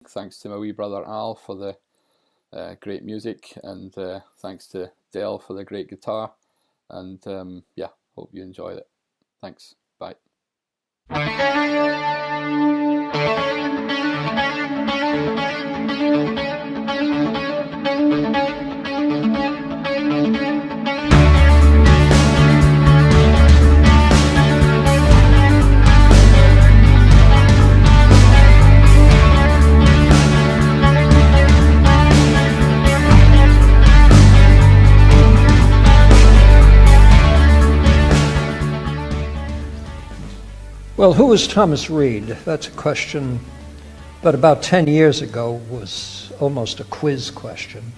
thanks to my wee brother Al for the great music, and thanks to Dale for the great guitar. And yeah, hope you enjoyed it. Thanks. Bye. Well, who was Thomas Reed? That's a question that about 10 years ago was almost a quiz question.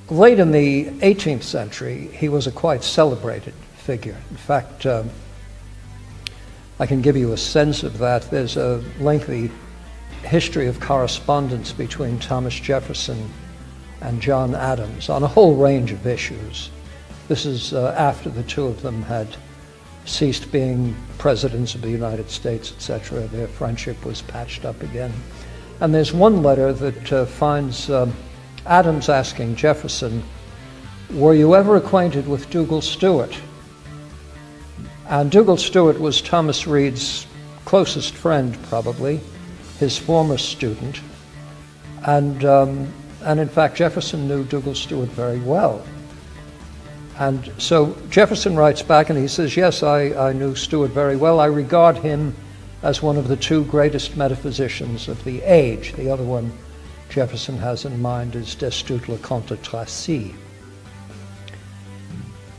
Late in the 18th century, he was a quite celebrated figure. In fact, I can give you a sense of that. There's a lengthy history of correspondence between Thomas Jefferson and John Adams on a whole range of issues. This is after the two of them had ceased being presidents of the United States, etc. Their friendship was patched up again. And there's one letter that finds Adams asking Jefferson, "Were you ever acquainted with Dougal Stewart?" And Dougal Stewart was Thomas Reed's closest friend, probably, his former student. And in fact, Jefferson knew Dougal Stewart very well. And so Jefferson writes back and he says, "Yes, I knew Stewart very well. I regard him as one of the two greatest metaphysicians of the age." The other one Jefferson has in mind is Destutt Leconte Tracy.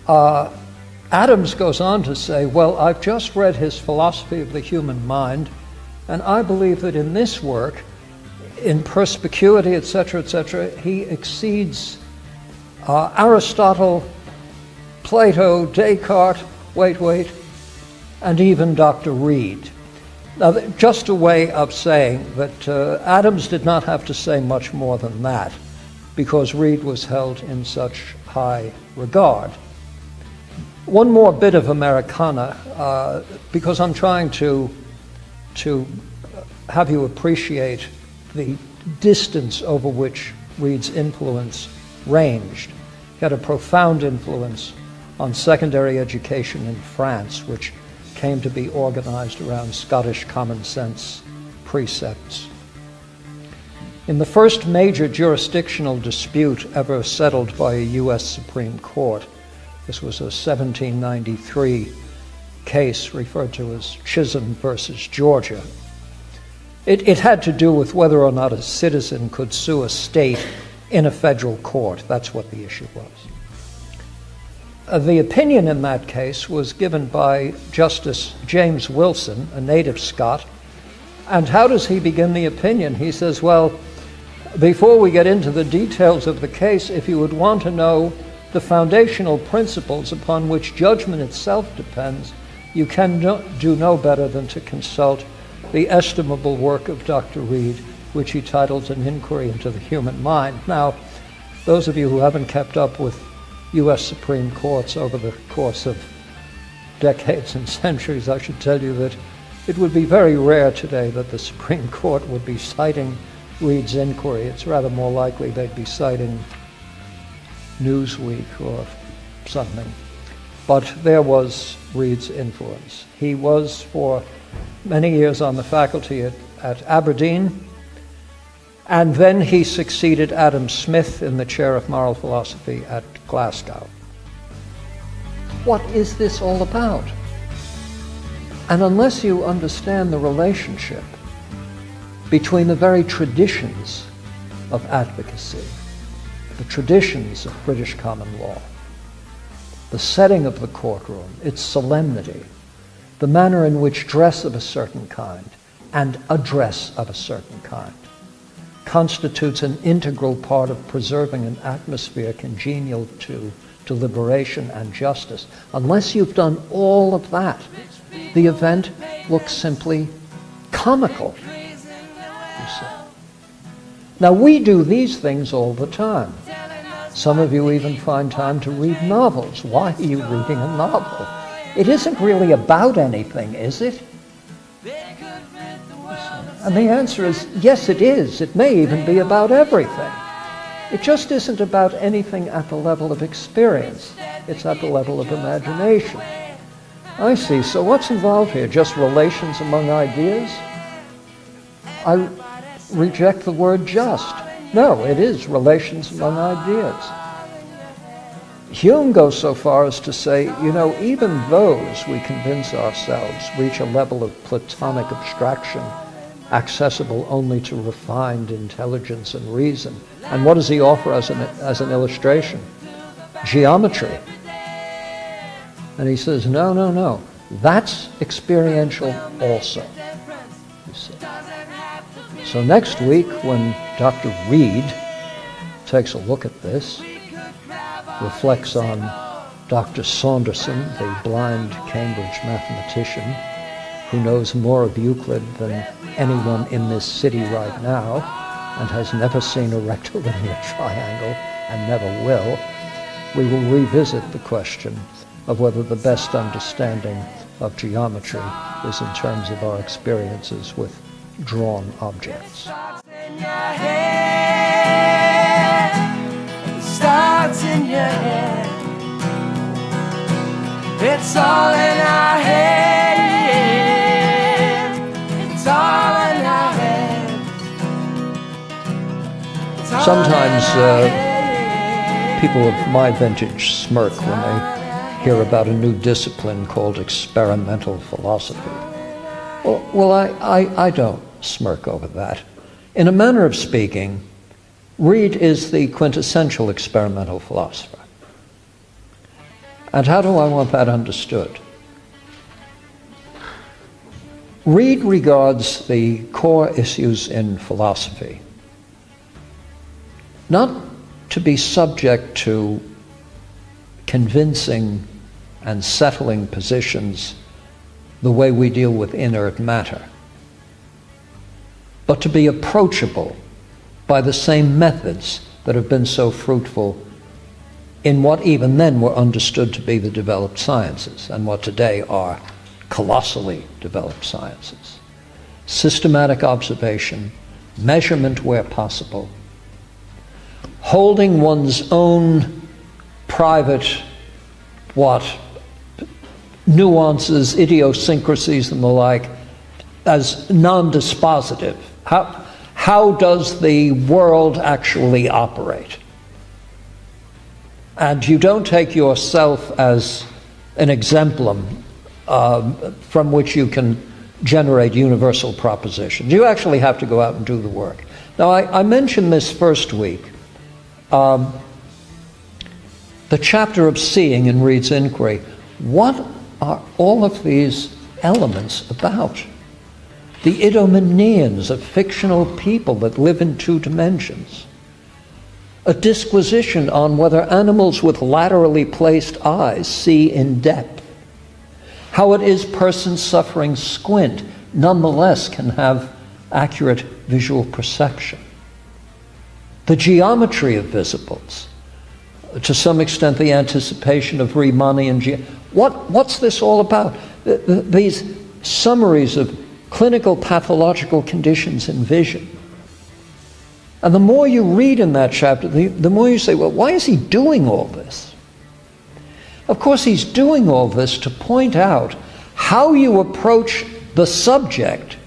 Adams goes on to say, "Well, I've just read his Philosophy of the Human Mind, and I believe that in this work, in perspicuity, etc., he exceeds Aristotle, Plato, Descartes, and even Dr. Reed." Now, just a way of saying that Adams did not have to say much more than that, because Reed was held in such high regard. One more bit of Americana, because I'm trying to have you appreciate the distance over which Reed's influence ranged. He had a profound influence on secondary education in France, which came to be organized around Scottish common sense precepts. In the first major jurisdictional dispute ever settled by a U.S. Supreme Court, this was a 1793 case referred to as Chisholm versus Georgia. It had to do with whether or not a citizen could sue a state in a federal court. That's what the issue was. The opinion in that case was given by Justice James Wilson, a native Scot. And how does he begin the opinion? He says, "Well, before we get into the details of the case, if you would want to know the foundational principles upon which judgment itself depends, you can do no better than to consult the estimable work of Dr. Reed, which he titles An Inquiry into the Human Mind." Now, those of you who haven't kept up with U.S. Supreme Courts over the course of decades and centuries, I should tell you that it would be very rare today that the Supreme Court would be citing Reed's inquiry. It's rather more likely they'd be citing Newsweek or something. But there was Reed's influence. He was for many years on the faculty at Aberdeen, and then he succeeded Adam Smith in the chair of moral philosophy at Glasgow. What is this all about? And unless you understand the relationship between the very traditions of advocacy, the traditions of British common law, the setting of the courtroom, its solemnity, the manner in which dress of a certain kind and address of a certain kind constitutes an integral part of preserving an atmosphere congenial to deliberation and justice. Unless you've done all of that, the event looks simply comical, you see. Now, we do these things all the time. Some of you even find time to read novels. Why are you reading a novel? It isn't really about anything, is it? And the answer is, yes, it is. It may even be about everything. It just isn't about anything at the level of experience. It's at the level of imagination. I see. So what's involved here? Just relations among ideas? I reject the word just. No, it is relations among ideas. Hume goes so far as to say, even those, we convince ourselves, reach a level of Platonic abstraction accessible only to refined intelligence and reason. And what does he offer as an illustration? Geometry. And he says, no, that's experiential also. You see. So next week, when Dr. Reed takes a look at this, reflects on Dr. Saunderson, the blind Cambridge mathematician, who knows more of Euclid than anyone in this city right now, and has never seen a rectilinear triangle, and never will, we will revisit the question of whether the best understanding of geometry is in terms of our experiences with drawn objects. Starts in your head. It's all in our head. It's all in our head. Sometimes people of my vintage smirk when they hear about a new discipline called experimental philosophy. Well, I don't smirk over that. In a manner of speaking, Reed is the quintessential experimental philosopher. And how do I want that understood? Reed regards the core issues in philosophy not to be subject to convincing and settling positions the way we deal with inert matter, but to be approachable by the same methods that have been so fruitful in what even then were understood to be the developed sciences and what today are colossally developed sciences. Systematic observation, measurement where possible, holding one's own private, nuances, idiosyncrasies and the like as non-dispositive. How does the world actually operate? And you don't take yourself as an exemplum from which you can generate universal propositions. You actually have to go out and do the work. Now, I mentioned this first week. The chapter of seeing in Reed's inquiry. What are all of these elements about? The Idomeneans, a fictional people that live in two dimensions. A disquisition on whether animals with laterally placed eyes see in depth. How it is persons suffering squint nonetheless can have accurate visual perception. The geometry of visibles. To some extent, the anticipation of Riemannian what's this all about? These summaries of clinical pathological conditions in vision. And the more you read in that chapter, the more you say, well, why is he doing all this? Of course, he's doing all this to point out how you approach the subject.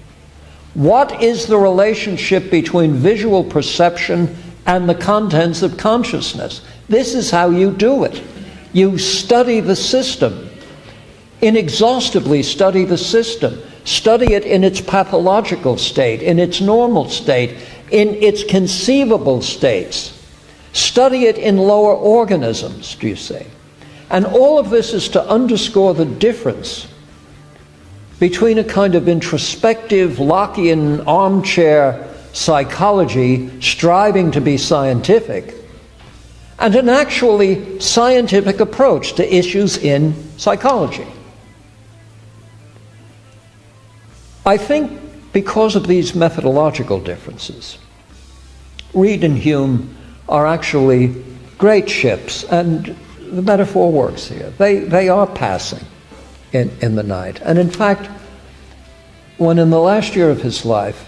What is the relationship between visual perception and the contents of consciousness? This is how you do it. You study the system, inexhaustively study the system, study it in its pathological state, in its normal state, in its conceivable states. Study it in lower organisms, do you see? And all of this is to underscore the difference between a kind of introspective Lockean armchair psychology striving to be scientific and an actually scientific approach to issues in psychology. I think because of these methodological differences, Reed and Hume are actually great ships, and the metaphor works here. They are passing in the night. And in fact, when in the last year of his life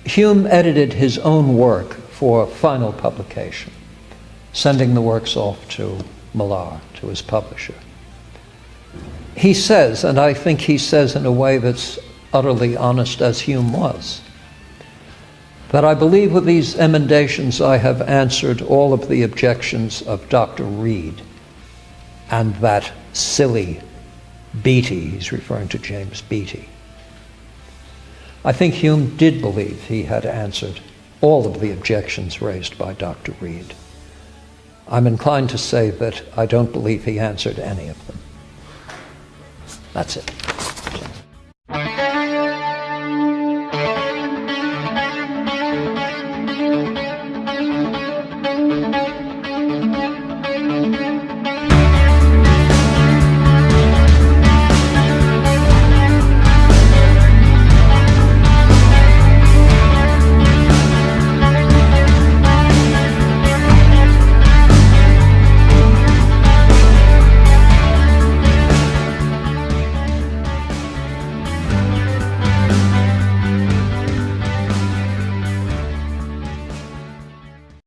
Hume edited his own work for final publication, sending the works off to Millar, to his publisher. He says, and I think he says in a way that's utterly honest as Hume was, that I believe with these emendations I have answered all of the objections of Dr. Reid and that silly Beattie, he's referring to James Beattie. I think Hume did believe he had answered all of the objections raised by Dr. Reid. I'm inclined to say that I don't believe he answered any of them. That's it.